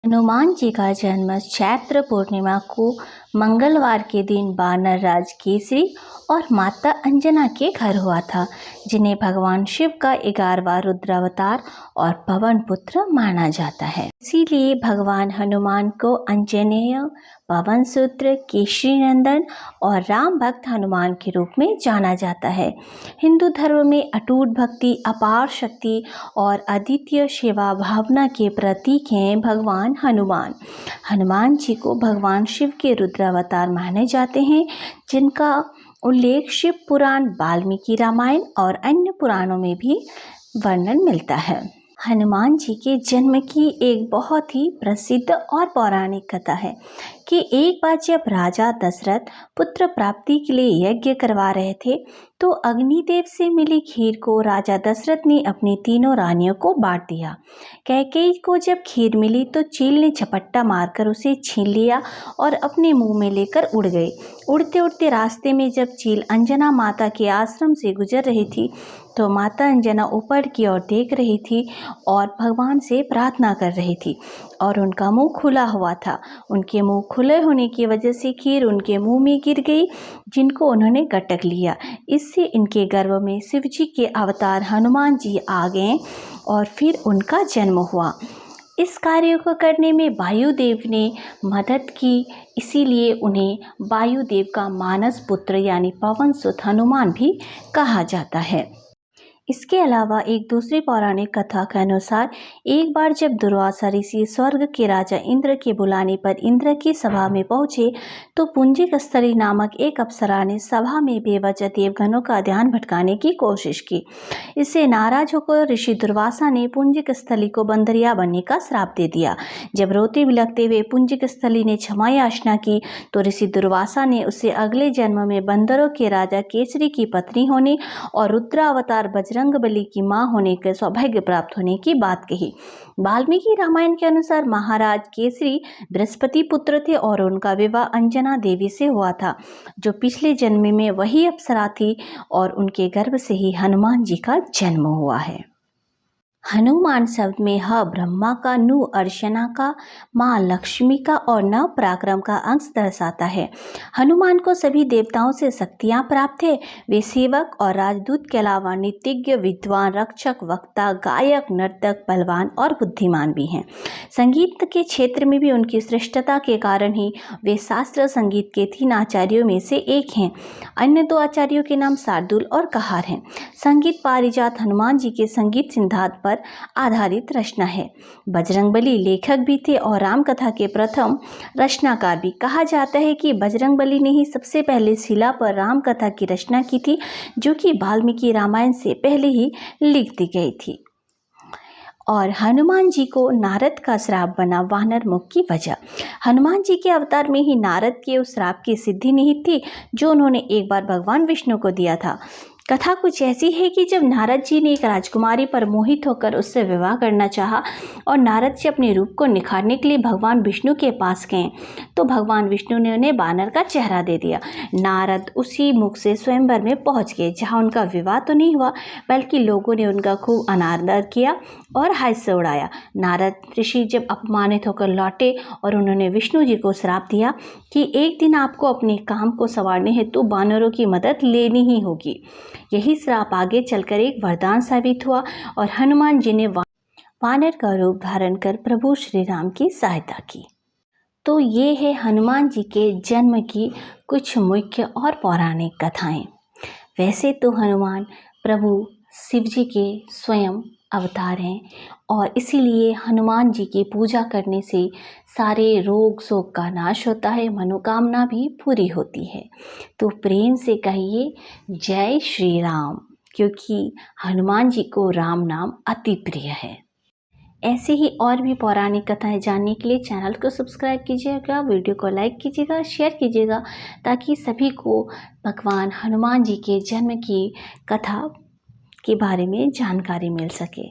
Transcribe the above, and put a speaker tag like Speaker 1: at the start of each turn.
Speaker 1: हनुमान जी का जन्म चैत्र पूर्णिमा को मंगलवार के दिन वानर राज केसरी और माता अंजना के घर हुआ था, जिन्हें भगवान शिव का 11वां रुद्रावतार और पवन पुत्र माना जाता है। इसीलिए भगवान हनुमान को अंजनेय, पवन सूत्र, केसरी नंदन और राम भक्त हनुमान के रूप में जाना जाता है। हिंदू धर्म में अटूट भक्ति, अपार शक्ति और अद्वितीय सेवा भावना के प्रतीक हैं भगवान हनुमान। हनुमान जी को भगवान शिव के रुद्रावतार माने जाते हैं, जिनका उल्लेख शिव पुराण, वाल्मीकि रामायण और अन्य पुराणों में भी वर्णन मिलता है। हनुमान जी के जन्म की एक बहुत ही प्रसिद्ध और पौराणिक कथा है कि एक बार जब राजा दशरथ पुत्र प्राप्ति के लिए यज्ञ करवा रहे थे, तो अग्निदेव से मिली खीर को राजा दशरथ ने अपनी तीनों रानियों को बांट दिया। कैकेयी को जब खीर मिली तो चील ने झपट्टा मारकर उसे छीन लिया और अपने मुंह में लेकर उड़ गई। उड़ते उड़ते रास्ते में जब चील अंजना माता के आश्रम से गुजर रही थी, तो माता अंजना ऊपर की ओर देख रही थी और भगवान से प्रार्थना कर रही थी और उनका मुंह खुला हुआ था। उनके मुंह खुले होने की वजह से खीर उनके मुंह में गिर गई, जिनको उन्होंने गटक लिया। इससे इनके गर्भ में शिवजी के अवतार हनुमान जी आ गए और फिर उनका जन्म हुआ। इस कार्य को करने में वायुदेव ने मदद की, इसीलिए उन्हें वायुदेव का मानस पुत्र यानी पवन सुत हनुमान भी कहा जाता है। इसके अलावा एक दूसरी पौराणिक कथा के अनुसार एक बार जब दुर्वासा ऋषि स्वर्ग के राजा इंद्र के बुलाने पर इंद्र की सभा में पहुंचे, तो पुंजिक स्थली नामक एक अप्सरा ने सभा में बेवजह देवगणों का ध्यान भटकाने की कोशिश की। इससे नाराज होकर ऋषि दुर्वासा ने पुंजिक स्थली को बंदरिया बनने का श्राप दे दिया। जब रोते बिलखते हुए पुंजिक स्थली ने क्षमा याचना की, तो ऋषि दुर्वासा ने उसे अगले जन्म में बंदरों के राजा केसरी की पत्नी होने और रुद्रावतार बजरंगबली की मां होने के सौभाग्य प्राप्त होने की बात कही। वाल्मीकि रामायण के अनुसार महाराज केसरी बृहस्पति पुत्र थे और उनका विवाह अंजना देवी से हुआ था, जो पिछले जन्म में वही अप्सरा थी और उनके गर्भ से ही हनुमान जी का जन्म हुआ है। हनुमान शब्द में ह ब्रह्मा का, नु अर्चना का, माँ लक्ष्मी का और न पराक्रम का अंश दर्शाता है। हनुमान को सभी देवताओं से शक्तियाँ प्राप्त है। वे सेवक और राजदूत के अलावा नीतिज्ञ, विद्वान, रक्षक, वक्ता, गायक, नर्तक, बलवान और बुद्धिमान भी हैं। संगीत के क्षेत्र में भी उनकी श्रेष्ठता के कारण ही वे शास्त्र संगीत के 3 आचार्यों में से एक हैं। अन्य 2 आचार्यों के नाम शार्दुल और कहार हैं। संगीत पारिजात हनुमान जी के संगीत सिद्धांत पर आधारित रचना है। बजरंगबली लेखक भी थे और राम कथा के प्रथम रचनाकार भी। कहा जाता है कि बजरंगबली ने ही सबसे पहले शिला पर राम कथा की रचना की थी, जो कि वाल्मीकि रामायण से पहले ही लिख दी गई थी। और हनुमान जी को नारद का श्राप बना वानर मुख की वजह। हनुमान जी के अवतार में ही नारद के उस श्राप की सिद्धि निहित थी, जो उन्होंने एक बार भगवान विष्णु को दिया था। कथा कुछ ऐसी है कि जब नारद जी ने एक राजकुमारी पर मोहित होकर उससे विवाह करना चाहा और नारद जी अपने रूप को निखारने के लिए भगवान विष्णु के पास गए, तो भगवान विष्णु ने उन्हें वानर का चेहरा दे दिया। नारद उसी मुख से स्वयंवर में पहुंच गए, जहां उनका विवाह तो नहीं हुआ, बल्कि लोगों ने उनका खूब अनादर किया और हास्य उड़ाया। नारद ऋषि जब अपमानित होकर लौटे और उन्होंने विष्णु जी को श्राप दिया कि एक दिन आपको अपने काम को संवारने हेतु वानरों की मदद लेनी ही होगी। यही श्राप आगे चलकर एक वरदान साबित हुआ और हनुमान जी ने वानर का रूप धारण कर प्रभु श्री राम की सहायता की। तो ये है हनुमान जी के जन्म की कुछ मुख्य और पौराणिक कथाएं। वैसे तो हनुमान प्रभु शिव जी के स्वयं अवतार हैं और इसीलिए हनुमान जी की पूजा करने से सारे रोग शोक का नाश होता है, मनोकामना भी पूरी होती है। तो प्रेम से कहिए जय श्री राम, क्योंकि हनुमान जी को राम नाम अति प्रिय है। ऐसे ही और भी पौराणिक कथाएं जानने के लिए चैनल को सब्सक्राइब कीजिएगा, वीडियो को लाइक कीजिएगा, शेयर कीजिएगा, ताकि सभी को भगवान हनुमान जी के जन्म की कथा के बारे में जानकारी मिल सके।